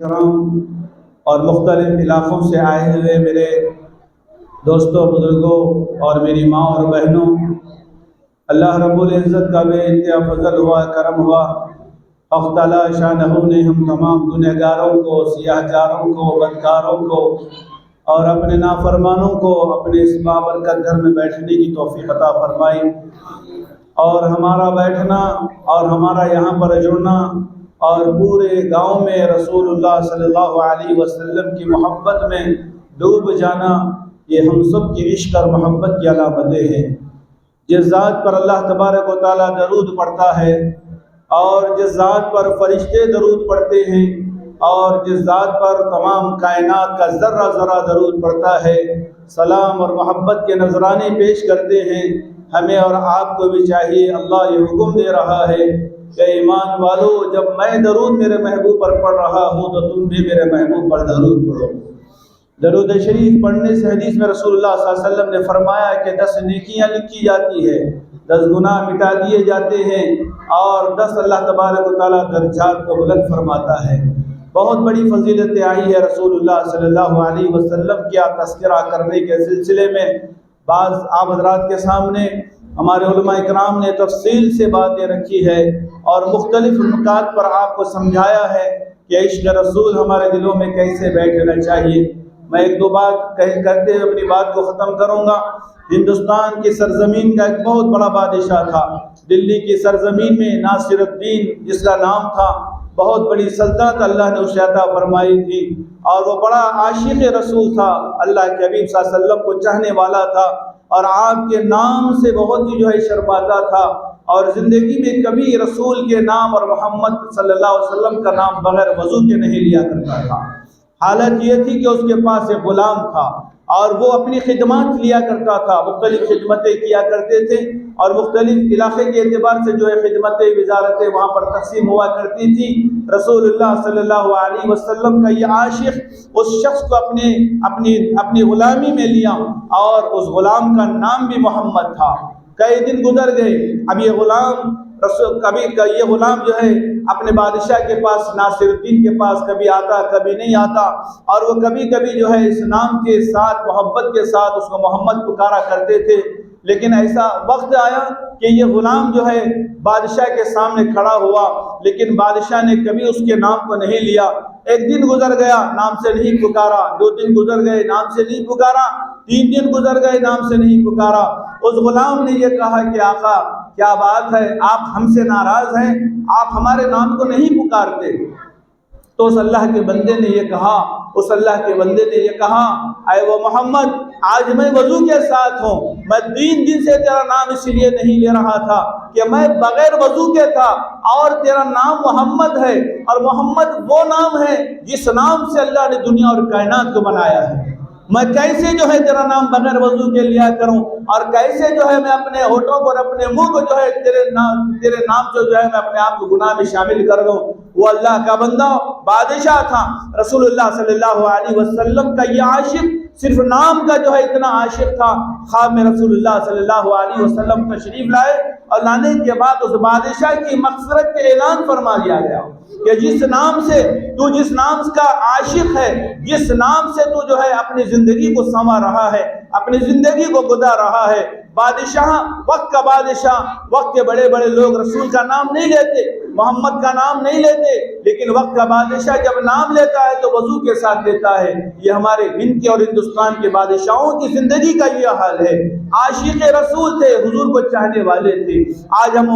کرام اور مختلف علاقوں سے آئے ہوئے میرے دوستوں، بزرگوں اور میری ماں اور بہنوں، اللہ رب العزت کا بے انتہا فضل ہوا، کرم ہوا۔ حق تعالی شانہ نے ہم تمام گنہگاروں کو، سیاہ جاروں کو، بدکاروں کو اور اپنے نافرمانوں کو اپنے اس بابرکت گھر میں بیٹھنے کی توفیق عطا فرمائی، اور ہمارا بیٹھنا اور ہمارا یہاں پر جڑنا اور پورے گاؤں میں رسول اللہ صلی اللہ علیہ وسلم کی محبت میں ڈوب جانا، یہ ہم سب کی عشق اور محبت کی علامتیں ہیں۔ جس ذات پر اللہ تبارک و تعالیٰ درود پڑھتا ہے اور جس ذات پر فرشتے درود پڑھتے ہیں اور جس ذات پر تمام کائنات کا ذرہ ذرہ درود پڑھتا ہے، سلام اور محبت کے نذرانے پیش کرتے ہیں، ہمیں اور آپ کو بھی چاہیے۔ اللہ یہ حکم دے رہا ہے کہ ایمان والو، جب میں درود میرے محبوب پر پڑھ رہا ہوں تو تم بھی میرے محبوب پر درود پڑھو۔ درود شریف پڑھنے سے حدیث میں رسول اللہ صلی اللہ علیہ وسلم نے فرمایا کہ 10 نیکیاں لکھی جاتی ہے، 10 گناہ مٹا دیے جاتے ہیں اور 10 اللہ تبارک و تعالیٰ درجات کو بلند فرماتا ہے۔ بہت بڑی فضیلتیں آئی ہے رسول اللہ صلی اللہ علیہ وسلم کا تذکرہ کرنے کے سلسلے میں۔ بعض آپ حضرات کے سامنے ہمارے علماء اکرام نے تفصیل سے باتیں رکھی ہے اور مختلف نکات پر آپ کو سمجھایا ہے کہ عشق رسول ہمارے دلوں میں کیسے بیٹھنا چاہیے۔ میں ایک دو بات کرتے ہوئے اپنی بات کو ختم کروں گا۔ ہندوستان کی سرزمین کا ایک بہت بڑا بادشاہ تھا۔ دلی کی سرزمین میں ناصر الدین جس کا نام تھا، بہت بڑی سلطنت اللہ نے اسے عطا فرمائی تھی، اور وہ بڑا عاشق رسول تھا، اللہ کے حبیب صلی اللہ علیہ وسلم کو چاہنے والا تھا، اور آپ کے نام سے بہت ہی شرماتا تھا، اور زندگی میں کبھی رسول کے نام اور محمد صلی اللہ علیہ وسلم کا نام بغیر وضو کے نہیں لیا کرتا تھا۔ حالت یہ تھی کہ اس کے پاس ایک غلام تھا اور وہ اپنی خدمات لیا کرتا تھا، مختلف خدمتیں کیا کرتے تھے، اور مختلف علاقے کے اعتبار سے خدمتیں، وزارتیں وہاں پر تقسیم ہوا کرتی تھی۔ رسول اللہ صلی اللہ علیہ وسلم کا یہ عاشق اس شخص کو اپنی غلامی میں لیا، اور اس غلام کا نام بھی محمد تھا۔ کئی دن گزر گئے، اب یہ غلام اپنے بادشاہ کے پاس، ناصر الدین کے پاس کبھی آتا کبھی نہیں آتا، اور وہ کبھی کبھی اس نام کے ساتھ، محبت کے ساتھ اس کو محمد پکارا کرتے تھے۔ لیکن ایسا وقت آیا کہ یہ غلام بادشاہ کے سامنے کھڑا ہوا، لیکن بادشاہ نے کبھی اس کے نام کو نہیں لیا۔ ایک دن گزر گیا، نام سے نہیں پکارا، 2 دن گزر گئے، نام سے نہیں پکارا، 3 دن گزر گئے، نام سے نہیں پکارا۔ اس غلام نے یہ کہا کہ آقا کیا بات ہے، آپ ہم سے ناراض ہیں، آپ ہمارے نام کو نہیں پکارتے؟ تو اس اللہ کے بندے نے یہ کہا، اے وہ محمد، آج میں وضو کے ساتھ ہوں، میں 3 دن سے تیرا نام اس لیے نہیں لے رہا تھا کہ میں بغیر وضو کے تھا، اور تیرا نام محمد ہے، اور محمد وہ نام ہے جس نام سے اللہ نے دنیا اور کائنات کو بنایا ہے۔ میں کیسے تیرا نام بغیر وضو کے لیا کروں، اور کیسے میں اپنے ہونٹوں کو اور اپنے منہ کو تیرے نام سے میں اپنے آپ کو گناہ میں شامل کر دوں۔ وہ اللہ کا بندہ بادشاہ تھا، رسول اللہ صلی اللہ علیہ وسلم کا یہ عاشق صرف نام کا اتنا عاشق تھا۔ خواب میں رسول اللہ صلی اللہ علیہ وسلم تشریف لائے، اور لانے کے بعد اس بادشاہ کی مغفرت کا اعلان فرما دیا گیا کہ جس نام کا عاشق ہے، جس نام سے تو اپنی زندگی کو سنوار رہا ہے، اپنی زندگی کو گزار رہا ہے۔ بادشاہ، وقت کا بادشاہ، وقت کے بڑے بڑے لوگ رسول کا نام نہیں لیتے، محمد کا نام نہیں لیتے، لیکن وقت کا بادشاہ جب نام لیتا ہے تو وضو کے ساتھ لیتا ہے۔ یہ ہمارے ہند کے اور ہندوستان کے بادشاہوں کی زندگی کا یہ حال ہے۔ عاشق رسول تھے، حضور کو چاہنے والے تھے۔ آج ہم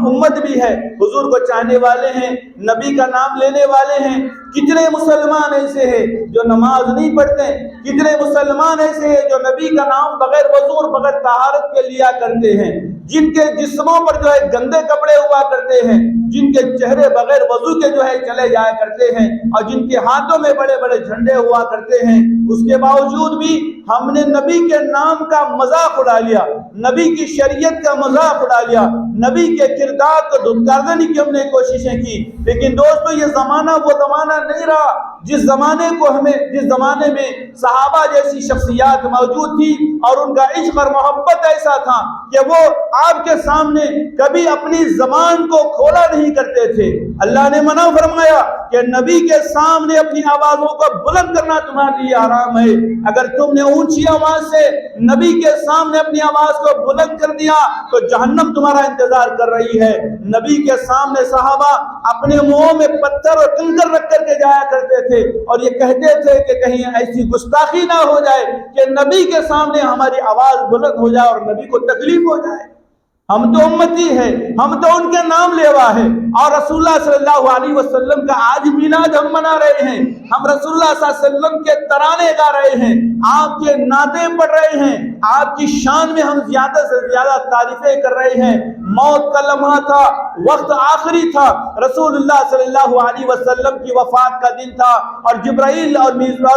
امت بھی ہے، حضور کو چاہنے والے ہیں، نبی کا نام لینے والے ہیں۔ کتنے مسلمان ایسے ہیں جو نماز نہیں پڑھتے، کتنے مسلمان ایسے ہیں جو نبی کا نام بغیر وضو اور بغیر طہارت کے لیا کرتے ہیں، جن کے جسموں پر گندے کپڑے ہوا کرتے ہیں، جن کے چہرے بغیر وضو کے چلے جایا کرتے ہیں، اور جن کے ہاتھوں میں بڑے بڑے جھنڈے ہوا کرتے ہیں۔ اس کے باوجود بھی ہم نے نبی کے نام کا مذاق اڑا لیا، نبی کی شریعت کا مذاق اڑا لیا، نبی کے کردار کو دھتکار دینے کی ہم نے کوششیں کی، لیکن دوستو یہ زمانہ وہ زمانہ نہیں رہا جس زمانے میں صحابہ جیسی شخصیات موجود تھی اور ان کا عشق اور محبت ایسا تھا کہ وہ آپ کے سامنے کبھی اپنی زبان کو کھولا نہیں کرتے تھے۔ اللہ نے منع فرمایا کہ نبی کے سامنے اپنی آوازوں کو بلند کرنا تمہارے لیے حرام ہے۔ اگر تم نے اونچی آواز سے نبی کے سامنے اپنی آواز کو بلند کر دیا تو جہنم تمہارا انتظار کر رہی ہے۔ نبی کے سامنے صحابہ اپنے منہوں میں پتھر اور کنکر رکھ کر کے جایا کرتے تھے اور یہ کہتے تھے کہ کہیں ایسی گستاخی نہ ہو جائے کہ نبی کے سامنے ہماری آواز بلند ہو جائے اور نبی کو تکلیف ہو جائے۔ ہم تو امتی ہیں، ہم تو ان کے نام لیوا ہیں، اور رسول اللہ صلی اللہ علیہ وسلم کا آج میلاد ہم منا رہے ہیں، ہم رسول اللہ صلی اللہ علیہ وسلم کے ترانے گا رہے ہیں، آپ کے نعتیں پڑھ رہے ہیں، آپ کی شان میں ہم زیادہ سے زیادہ تعریفیں کر رہے ہیں۔ موت کا لمحہ تھا، وقت آخری تھا، رسول اللہ صلی اللہ علیہ وسلم کی وفات کا دن تھا، اور جبرائیل اور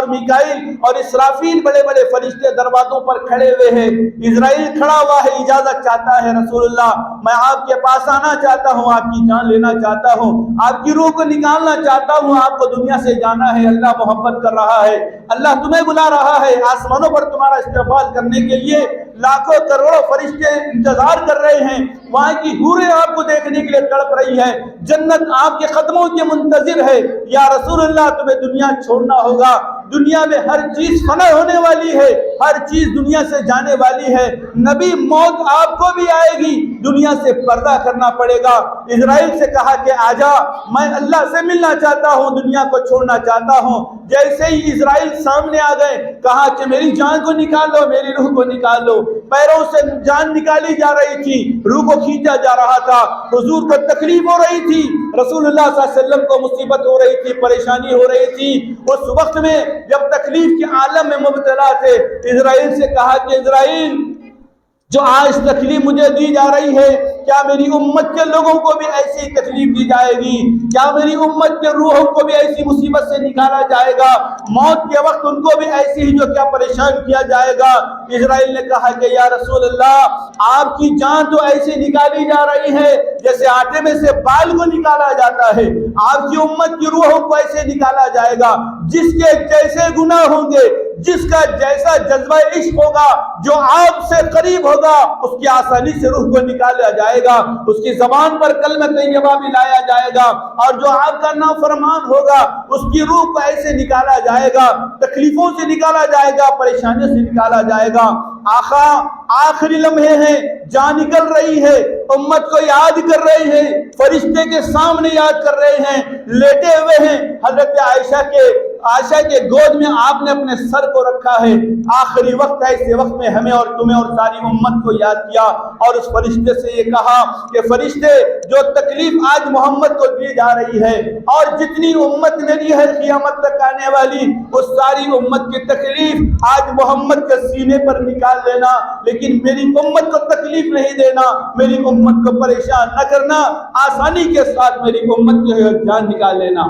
میکائیل اور اسرافیل بڑے بڑے فرشتے دروازوں پر کھڑے ہوئے ہیں۔ اسرائیل کھڑا ہوا ہے، اجازت چاہتا ہے، رسول اللہ میں آپ کے پاس آنا چاہتا ہوں، آپ کی جان لینا چاہتا ہوں، آپ کی روح کو نکالنا چاہتا ہوں، آپ کو دنیا سے جانا ہے۔ اللہ محبت کر رہا ہے، اللہ تمہیں بلا رہا ہے، آسمانوں پر تمہارا استقبال کرنے کے لیے لاکھوں کروڑوں فرشتے انتظار کر رہے ہیں، وہاں کی حوریں آپ کو دیکھنے کے لیے تڑپ رہی ہے، جنت آپ کے قدموں کے منتظر ہے۔ یا رسول اللہ تمہیں دنیا چھوڑنا ہوگا، دنیا میں ہر چیز فنا ہونے والی ہے، ہر چیز دنیا سے جانے والی ہے، نبی موت آپ کو بھی آئے گی، دنیا سے پردہ کرنا پڑے گا۔ اسرائیل سے کہا کہ آجا، میں اللہ سے ملنا چاہتا ہوں، دنیا کو چھوڑنا چاہتا ہوں۔ جیسے ہی اسرائیل سامنے آ گئے، کہا کہ میری جان کو نکال لو، میری روح کو نکال لو۔ پیروں سے جان نکالی جا رہی تھی، روح کو کھینچا جا رہا تھا، حضور کو تکلیف ہو رہی تھی، رسول اللہ صلی اللہ علیہ وسلم کو مصیبت ہو رہی تھی، پریشانی ہو رہی تھی۔ اس وقت میں جب تکلیف کے عالم میں مبتلا تھے، اسرائیل سے کہا کہ اسرائیل، جو آج تکلیف مجھے دی جا رہی ہے، کیا میری امت کے لوگوں کو بھی ایسی تکلیف دی جائے گی؟ کیا میری امت کے روحوں کو بھی ایسی مصیبت سے نکالا جائے گا؟ موت کے وقت ان کو بھی ایسی ہی جو کیا پریشان کیا جائے گا؟ اسرائیل نے کہا کہ یا رسول اللہ، آپ کی جان تو ایسی نکالی جا رہی ہے جیسے آٹے میں سے بال کو نکالا جاتا ہے، آپ کی امت کی روحوں کو ایسے نکالا جائے گا جس کے جیسے گناہ ہوں گے، جس کا جیسا جذبہ عشق ہوگا، جو آپ سے قریب ہوگا، اس کی آسانی سے روح کو نکالا جائے گا، اس کی زبان پر کلمہ طیبہ بھی لایا جائے گا، اور جو آپ کا نافرمان ہوگا اس کی روح کو ایسے نکالا جائے گا، تکلیفوں سے نکالا جائے گا، پریشانیوں سے نکالا جائے گا۔ آقا آخری لمحے ہیں، جان نکل رہی ہے، امت کو یاد کر رہے ہیں، فرشتے کے سامنے یاد کر رہے ہیں، لیٹے ہوئے ہیں، حضرت عائشہ کے گود میں آپ نے اپنے سر کو رکھا ہے۔ آخری وقت ہے، ایسے وقت میں ہمیں اور تمہیں اور ساری امت کو یاد کیا، اور اس فرشتے سے یہ کہا کہ فرشتے، جو تکلیف آج محمد کو دی جا رہی ہے اور جتنی امت میری ہے قیامت تک آنے والی، اس ساری امت کی تکلیف آج محمد کے سینے پر نکال لینا، لیکن میری امت کو تکلیف نہیں دینا، میری امت کو پریشان نہ کرنا، آسانی کے ساتھ میری امت کی جان نکال لینا۔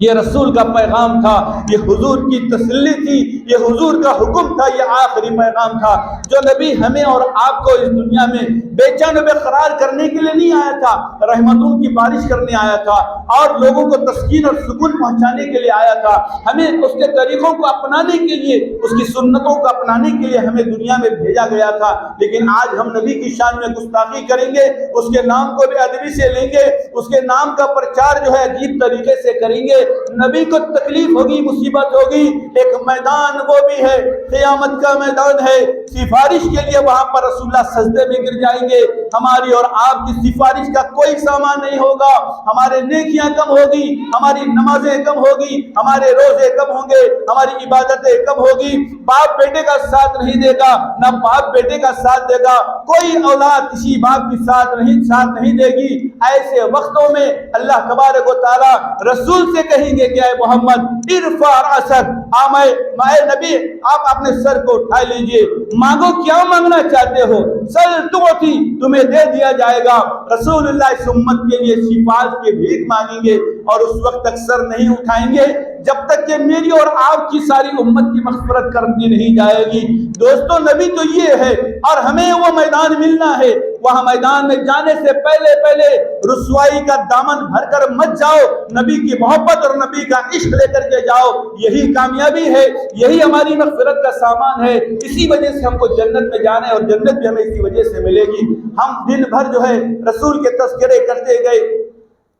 یہ رسول کا پیغام تھا، یہ حضور کی تسلی تھی، یہ حضور کا حکم تھا، یہ آخری پیغام تھا جو نبی ہمیں اور آپ کو اس دنیا میں بے چین و بے قرار کرنے کے لیے نہیں آیا تھا، رحمتوں کی بارش کرنے آیا تھا اور لوگوں کو تسکین اور سکون پہنچانے کے لیے آیا تھا۔ ہمیں اس کے طریقوں کو اپنانے کے لیے، اس کی سنتوں کو اپنانے کے لیے ہمیں دنیا میں بھیجا گیا تھا، لیکن آج ہم نبی کی شان میں گستاخی کریں گے، اس کے نام کو بے ادبی سے لیں گے، اس کے نام کا پرچار جو ہے عجیب طریقے سے کریں گے، نبی کو تکلیف ہوگی، مصیبت ہوگی۔ ایک میدان وہ بھی ہے، قیامت کا میدان ہے، سفارش کے لیے وہاں پر رسول اللہ سجدے میں گر جائیں گے، ہماری اور آپ کی سفارش کا کوئی سامان نہیں ہوگا، ہمارے نیکیاں کم ہوگی، ہماری نمازیں کم ہوگی، ہمارے روزے کم ہوں گے، ہماری عبادتیں کم ہوگی، باپ بیٹے کا ساتھ نہیں دے گا، نہ باپ بیٹے کا ساتھ دے گا، کوئی اولاد کسی باپ کی ساتھ نہیں دے گی۔ ایسے وقتوں میں اللہ تبارک و تعالی رسول سے کہیں گے کہ اے محمد ارفع رأسک، اے نبی آپ اپنے سر کو اٹھا لیجئے، مانگو کیا مانگنا چاہتے ہو، سل تعطی، تمہیں دے دیا جائے گا۔ رسول اللہ اس امت کے لیے شفاعت کی بھیک مانگیں گے اور اس وقت تک سر نہیں اٹھائیں گے جب تک کہ میری اور آپ کی ساری امت کی مغفرت کر دی نہیں جائے گی۔ دوستو نبی تو یہ ہے اور ہمیں وہ میدان ملنا ہے وہاں میدان میں جانے سے پہلے رسوائی کا دامن بھر کر مت جاؤ، نبی کی محبت اور نبی کا عشق لے کر کے جاؤ، یہی کامیابی ہے، یہی ہماری مغفرت کا سامان ہے، اسی وجہ سے ہم کو جنت میں جانا ہے اور جنت بھی ہمیں اسی وجہ سے ملے گی۔ ہم دن بھر جو ہے رسول کے تذکرے کرتے گئے،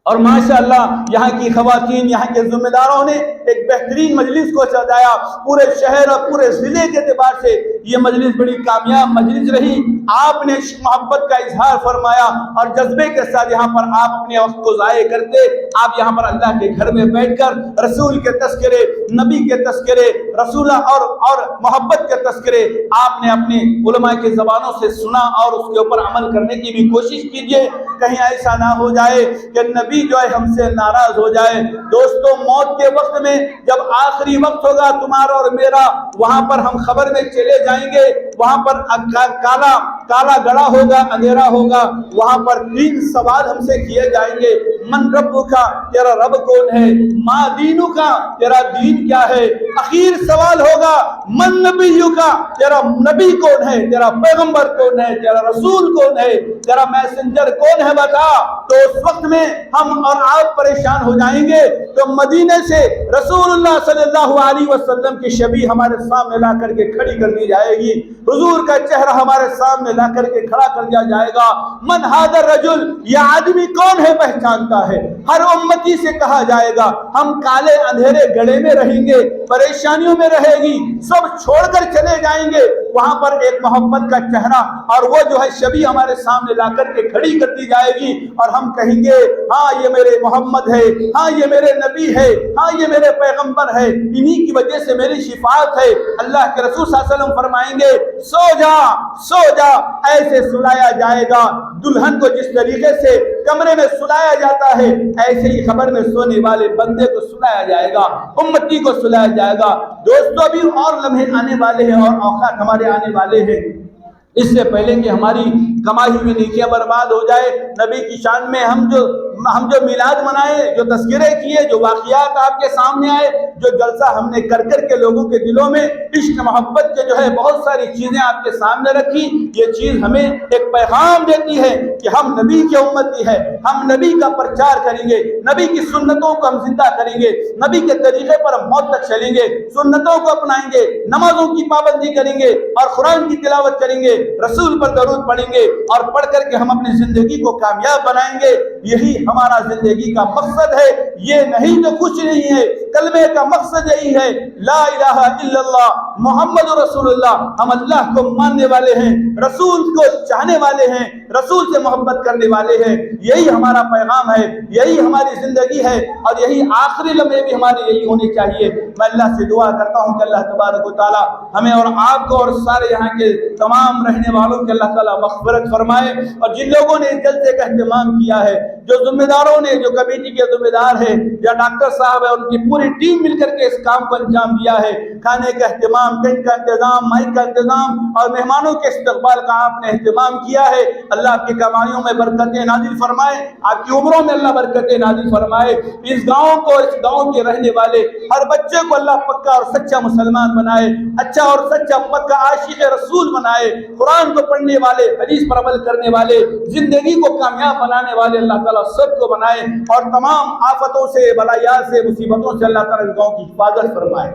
اور ماشاءاللہ یہاں کی خواتین، یہاں کے ذمہ داروں نے ایک بہترین مجلس کو سجایا، پورے شہر اور پورے ضلع کے اعتبار سے یہ مجلس بڑی کامیاب مجلس رہی۔ آپ نے محبت کا اظہار فرمایا اور جذبے کے ساتھ یہاں پر آپ اپنے وقت کو ضائع کرتے، آپ یہاں پر اللہ کے گھر میں بیٹھ کر رسول کے تذکرے، نبی کے تذکرے، رسول اور محبت کے تذکرے آپ نے اپنے علماء کی زبانوں سے سنا اور اس کے اوپر عمل کرنے کی بھی کوشش کیجئے۔ کہیں ایسا نہ ہو جائے کہ نبی جو ہے ہم سے ناراض ہو جائے۔ دوستو، موت کے وقت میں جب آخری وقت ہوگا تمہارا اور میرا، وہاں پر ہم خبر میں چلے جائیں گے، وہاں پر کالا گڑا ہوگا، اندھیرا ہوگا، وہاں پر 3 سوال ہم سے کیے جائیں گے۔ من ربک، تیرا رب کون ہے؟ ما دینک، تیرا دین کیا ہے؟ اخیر سوال ہوگا من نبیک، تیرا نبی کون ہے؟ تیرا پیغمبر کون ہے؟ تیرا رسول کون ہے؟ تیرا میسنجر کون ہے؟ بتا۔ تو اس وقت میں ہم اور آپ پریشان ہو جائیں گے، تو مدینے سے رسول اللہ صلی اللہ علیہ وسلم کی شبیہ ہمارے سامنے لا کر کے کھڑی کر دی جائے گی، حضور کا چہرہ ہمارے سامنے لا کر کے کھڑا کر دیا جائے گا۔ من ھذا الرجل، یہ آدمی کون ہے؟ پہچانتا ہے۔ ہر امتی سے کہا جائے گا ہم کالے اندھیرے گڑھے میں رہیں گے، پریشانیوں میں رہے گی، سب چھوڑ کر چلے جائیں گے، وہاں پر ایک محبت کا چہرہ اور وہ جو ہے شبیہ ہمارے سامنے لا کر کے کھڑی کر دی جائے گی، اور ہم کہیں گے ہاں یہ میرے محمد ہے، ہاں یہ میرے نبی ہے، ہاں یہ میرے پیغمبر ہے، انہی کی وجہ سے میری شفاعت ہے۔ اللہ کے رسول صلی اللہ علیہ وسلم فرمائیں گے سو جا سو جا، ایسے سلایا جائے گا دلہن کو جس طریقے سے کمرے میں سلایا جاتا ہے، ایسے ہی خبر میں سونے والے بندے کو سلایا جائے گا، امتی کو سلایا جائے گا۔ دوستو، ابھی اور لمحے آنے والے ہیں اور اوقات ہمارے آنے والے ہیں، اس سے پہلے کہ ہماری کمائی ہوئی نیکیاں برباد ہو جائے، نبی کی شان میں ہم جو میلاد منائے، جو تذکرے کیے، جو واقعات آپ کے سامنے آئے، جو جلسہ ہم نے کر کے لوگوں کے دلوں میں عشق محبت کے جو ہے بہت ساری چیزیں آپ کے سامنے رکھی، یہ چیز ہمیں ایک پیغام دیتی ہے کہ ہم نبی کے امتی ہیں، ہم نبی کا پرچار کریں گے، نبی کی سنتوں کو ہم زندہ کریں گے، نبی کے طریقے پر ہم موت تک چلیں گے، سنتوں کو اپنائیں گے، نمازوں کی پابندی کریں گے اور قرآن کی تلاوت کریں گے، رسول پر درود پڑھیں گے، اور پڑھ کر کے ہم اپنی زندگی کو کامیاب بنائیں گے۔ یہی ہمارا زندگی کا مقصد ہے، یہ نہیں تو کچھ نہیں ہے۔ کلمے کا مقصد یہی ہے، لا الہ الا اللہ محمد رسول اللہ۔ ہم اللہ کو ماننے والے ہیں، رسول کو چاہنے والے ہیں، رسول سے محبت کرنے والے ہیں، یہی ہمارا پیغام ہے، یہی ہماری زندگی ہے، اور یہی آخری لمحے بھی ہمارے یہی ہونے چاہیے۔ میں اللہ سے دعا کرتا ہوں کہ اللہ تبارک و تعالی ہمیں اور آپ کو اور سارے یہاں کے تمام رہنے والوں کے اللہ تعالیٰ مغفرت فرمائے، اور جن لوگوں نے اس جلسے کا اہتمام کیا ہے، جو ذمہ داروں نے، جو کمیٹی کے ذمہ دار ہیں یا ڈاکٹر صاحب ہے، ان کی پوری ٹیم مل کر کے اس کام کو انجام دیا ہے، کھانے کا اہتمام، ٹینٹ کا انتظام، مائک کا انتظام اور مہمانوں کے استقبال کا آپ نے اہتمام کیا ہے، اللہ آپ کی کمائیوں میں برکتیں نازل فرمائے، آپ کی عمروں میں اللہ برکتیں نازل فرمائے، اس گاؤں کو، اس گاؤں کے رہنے والے ہر بچے کو اللہ پکا اور سچا مسلمان بنائے، اچھا اور سچا پکا عاشق رسول بنائے، قرآن کو پڑھنے والے، حدیث پر عمل کرنے والے، زندگی کو کامیاب بنانے والے اللہ تعالیٰ سب کو بنائے، اور تمام آفتوں سے، بلایات سے، مصیبتوں سے اللہ تعالیٰ اس گاؤں کی حفاظت فرمائے۔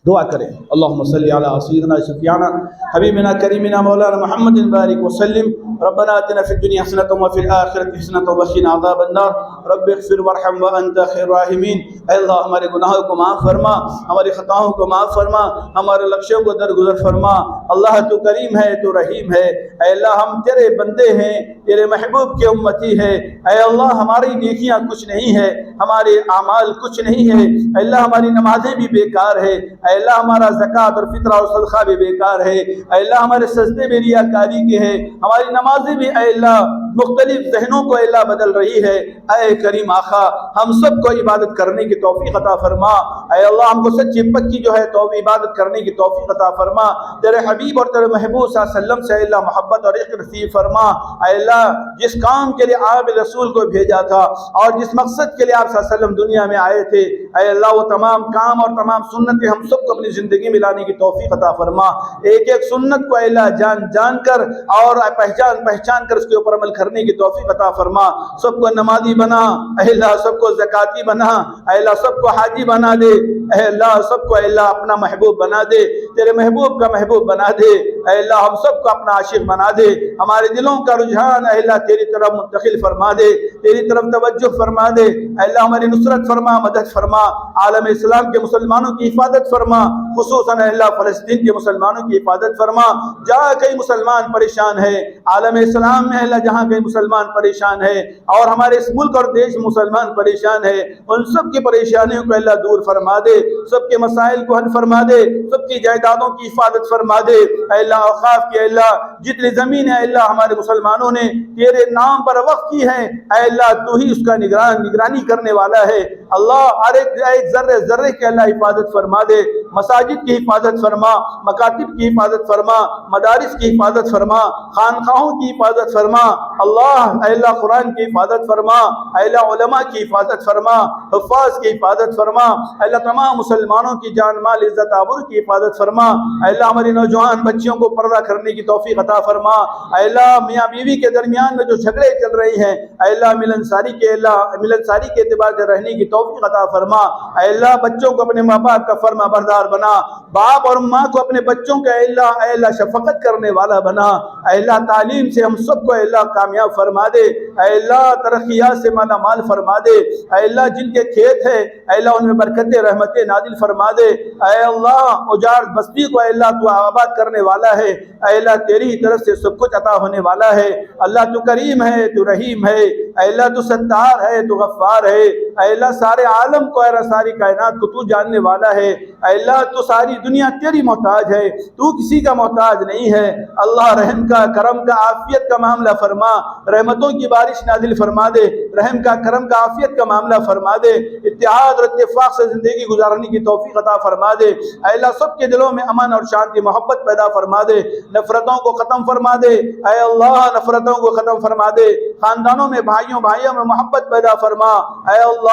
دعا کریں، اللہم صلی علی سیدنا شفیعنا حبیبنا کریمنا مولانا محمد بارک وسلم، ربنا آتنا فی الدنیا حسنۃ وفی الآخرۃ حسنۃ وقنا عذاب النار، رب اغفر وارحم وانت خیر الراحمین۔ اے اللہ ہمارے گناہوں کو معاف فرما، ہماری خطاؤں کو معاف فرما، ہمارے لقشوں کو درگزر فرما۔ اللہ تو کریم ہے، تو رحیم ہے، اے اللہ ہم تیرے بندے ہیں، تیرے محبوب کے امتی ہے، اے اللہ ہماری نیکیاں کچھ نہیں ہے، ہمارے اعمال کچھ نہیں ہے، اے اللہ ہماری نمازیں بھی بیکار ہے، اے اللہ ہمارا زکوٰۃ اور فطرہ اور صدقہ بھی بیکار ہے، اے اللہ ہمارے سجدے بھی ریاکاری کے ہیں، ہماری نمازیں بھی اے اللہ مختلف ذہنوں کو اے اللہ بدل رہی ہے۔ اے کریم آقا ہم سب کو عبادت کرنے کی توفیق عطا فرما، اے اللہ ہم کو سچی پکی جو ہے تو عبادت کرنے کی توفیق عطا فرما، تیرے حبیب اور تیرے محبوب صلی اللہ علیہ وسلم سے اے اللہ محبت اور عشق نصیب فرما۔ اے اللہ جس کام کے لیے آپ رسول کو بھیجا تھا اور جس مقصد کے لیے آپ صلی اللہ علیہ وسلم دنیا میں آئے تھے، اے اللہ وہ تمام کام اور تمام سنتیں ہم سب کو اپنی زندگی میں لانے کی توفیق عطا فرما، ایک ایک سنت کو اے اللہ جان کر اور پہچان کر اس کے اوپر عمل کرنے کی توفیق عطا فرما، سب کو نمازی بنا اے اللہ، سب کو زکاتی بنا اے اللہ، سب کو حاجی بنا دے اے اللہ، سب کو اے اللہ اپنا محبوب بنا دے، تیرے محبوب کا محبوب بنا دے اے اللہ، ہم سب کو اپنا عاشق بنا دے، ہمارے دلوں کا رجحان اے اللہ تیری طرف منتقل فرما دے، تیری طرف توجہ فرما دے اے اللہ، ہماری نصرت فرما، مدد فرما، عالم اسلام کے مسلمانوں کی حفاظت فرما، خصوصاً اے اللہ فلسطین کے مسلمانوں کی حفاظت فرما، جہاں کئی مسلمان پریشان ہے، عالم اسلام میں اللہ جہاں کئی مسلمان پریشان ہے اور ہمارے اس ملک اور دیش میں مسلمان پریشان ہے، ان سب کی پریشانیوں کو اللہ دور فرما دے، سب کے مسائل کو حل فرما دے، سب کی جائیدادوں کی حفاظت فرما دے اے اللہ، اوقاف کی اے اللہ جتنی زمین ہے اے اللہ ہمارے مسلمانوں نے تیرے نام پر وقف کی ہے اے اللہ، تو ہی اس کا نگرانی کرنے والا ہے اللہ، ہر ایک ذرے کے اللہ حفاظت فرما دے، مساجد کی حفاظت فرما، مکاتب کی حفاظت فرما، مدارس کی حفاظت فرما، خانقاہوں کی حفاظت فرما اللہ، اے اللہ قرآن کی حفاظت فرما اے اللہ، علماء کی حفاظت فرما، حفاظ کی حفاظت فرما اے اللہ، تمام مسلمانوں کی جان مال عزت آبرو کی حفاظت فرما اے اللہ، ہماری نوجوان بچیوں کو پردہ کرنے کی توفیق عطا فرما اے اللہ، میاں بیوی کے درمیان میں جو جھگڑے چل رہی ہیں اے اللہ ملنساری کے اعتبار سے رہنے کی توفیق عطا فرما اے اللہ، بچوں کو اپنے ماں باپ کا فرما بردار بنا، باپ اور ماں کو اپنے بچوں کا اے اللہ شفقت کرنے والا بنا اے اللہ، تعلیم سے ہم سب کو اے اللہ کامیاب فرما دے اے اللہ، ترقیات سے مالا مال فرما دے اے اللہ، جن کے کھیت ہے اے اللہ ان میں برکتیں رحمتیں نازل فرما دے اے اللہ، اجاڑ بستی کو اے اللہ تو آباد کرنے والا ہے اے اللہ، تیری طرف سے سب کچھ عطا ہونے والا ہے اللہ، تو کریم ہے، تو رحیم ہے اے اللہ، تو ستار ہے، تو غفار ہے اے اللہ، سارے عالم کو اے اللہ، ساری کائنات کو تو جاننے والا ہے اے اللہ، تو ساری دنیا تیری محتاج ہے، تو کسی کا محتاج نہیں ہے اللہ، رحم کا کرم کا عافیت کا معاملہ فرما، رحمتوں کی بارش نازل فرما دے، رحم کا کرم کا عافیت کا معاملہ فرما دے، اتحاد اور اتفاق سے زندگی گزارنے کی توفیق عطا فرما دے اے اللہ، سب کے دلوں میں امن اور شانتی محبت پیدا فرما دے، نفرتوں کو ختم فرما دے اے اللہ، نفرتوں کو ختم فرما دے، خاندانوں میں بھائیوں میں محبت پیدا فرما اے اللہ،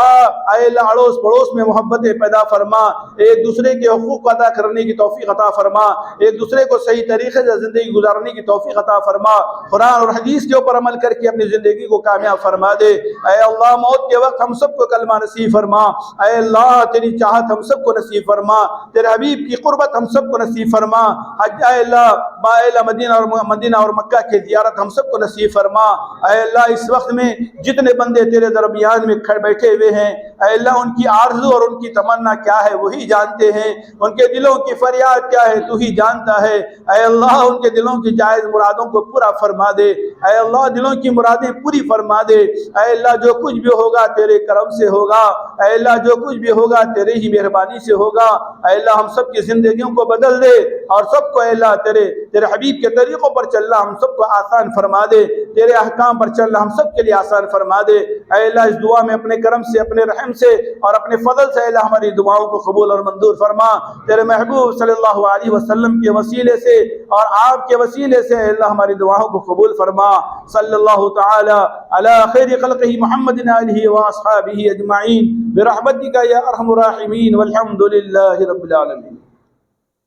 اڑوس پڑوس میں محبتیں پیدا فرما، ایک دوسرے کے حقوق کو ادا کرنے کی توفیق عطا فرما، ایک دوسرے کو صحیح طریقے سے زندگی گزارنے کی توفیق عطا فرما، قرآن اور حدیث کے اوپر عمل کر کے اپنی زندگی کو کامیاب فرما دے اے اللہ، موت کے وقت ہم سب کو کلمہ نصیب فرما اے اللہ، تیری چاہت ہم سب کو نصیب فرما، تیرے حبیب کی قربت ہم سب کو نصیب فرما، حج اے اللہ مدینہ اور مکہ کی زیارت ہم سب کو نصیب فرما اے اللہ، اس وقت میں جتنے بندے تیرے درمیان میں بیٹھے ہوئے ہیں اے اللہ، ان کی آرزو اور ان کی تمنا کیا ہے وہی جانتے ہیں، ان کے دلوں کی فریاد کیا ہے تو ہی جانتا ہے اے اللہ، ان کے دلوں کی جائز مرادوں کو پورا فرما دے اے اللہ، دلوں کی مرادیں پوری فرما دے اے اللہ، جو کچھ بھی ہوگا تیرے کرم سے ہوگا اے اللہ، جو کچھ بھی ہوگا تیرے ہی مہربانی سے ہوگا اے اللہ، ہم سب کی زندگیوں کو بدل دے اور سب کو اے اللہ تیرے حبیب کے طریقوں پر چلنا ہم سب کو آسان فرما دے، تیرے احکام پر چلنا ہم سب کے لیے آسان فرما دے اے اللہ، اس دعا میں اپنے کرم سے، اپنے رحم سے اور اپنے فضل سے اے اللہ ہماری دعاؤں کو قبول اور منظور فرما، تیرے محبوب صلی اللہ علیہ وسلم کے وسیلے سے اور آپ کے وسیلے سے اے اللہ ہماری دعاؤں کو قبول فرما، صلی اللہ تعالی علی خیر خلقہ محمد آلہ واصحابہ اجمعین برحمتک یا ارحم الراحمین والحمد للہ رب العالمین۔